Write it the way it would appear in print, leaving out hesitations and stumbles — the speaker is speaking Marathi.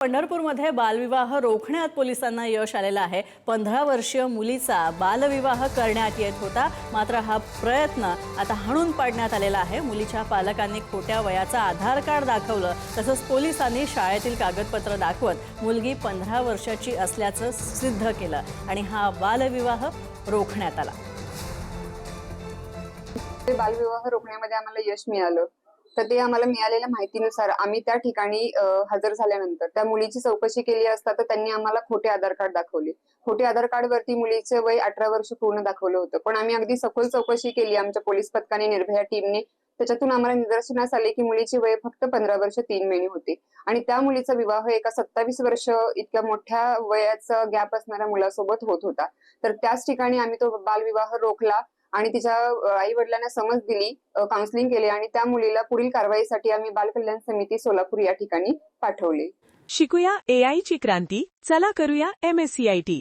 पंढरपूरमध्ये बालविवाह रोखण्यात पोलिसांना यश आलेलं आहे। 15 वर्षीय मुलीचा बालविवाह करण्यात येत होता, मात्र हा प्रयत्न आता हाणून पाडण्यात आलेला आहे। मुलीच्या पालकांनी खोट्या वयाचं आधार कार्ड दाखवलं, तसंच पोलिसांनी शाळेतील कागदपत्र दाखवत मुलगी 15 वर्षाची असल्याचं सिद्ध केलं आणि हा बालविवाह रोखण्यात आला। बालविवाह रोखण्यामध्ये आम्हाला यश मिळालं, तर ते आम्हाला मिळालेल्या माहितीनुसार आम्ही त्या ठिकाणी हजर झाल्यानंतर त्या मुलीची चौकशी केली असता तर त्यांनी आम्हाला खोटे आधार कार्ड दाखवले। खोटे आधार कार्ड वरती मुलीचे वय 18 वर्ष पूर्ण दाखवलं होतं, पण आम्ही अगदी सखोल चौकशी केली आमच्या पोलीस पथकाने, निर्भया टीमने। त्याच्यातून आम्हाला निदर्शनास आले की मुलीची वय फक्त 15 वर्ष 3 महिने होते आणि त्या मुलीचा विवाह एका 27 वर्ष इतक्या मोठ्या वयाचा गॅप असणाऱ्या मुलासोबत होत होता। तर त्याच ठिकाणी आम्ही तो बालविवाह रोखला आणि तिच्या आई वडिलांना समज दिली, काउन्सिलिंग केले आणि त्या मुलीला पुढील कारवाईसाठी आम्ही बाल कल्याण समिती सोलापूर या ठिकाणी पाठवले। शिकूया AI ची क्रांती, चला करूया MSCIT।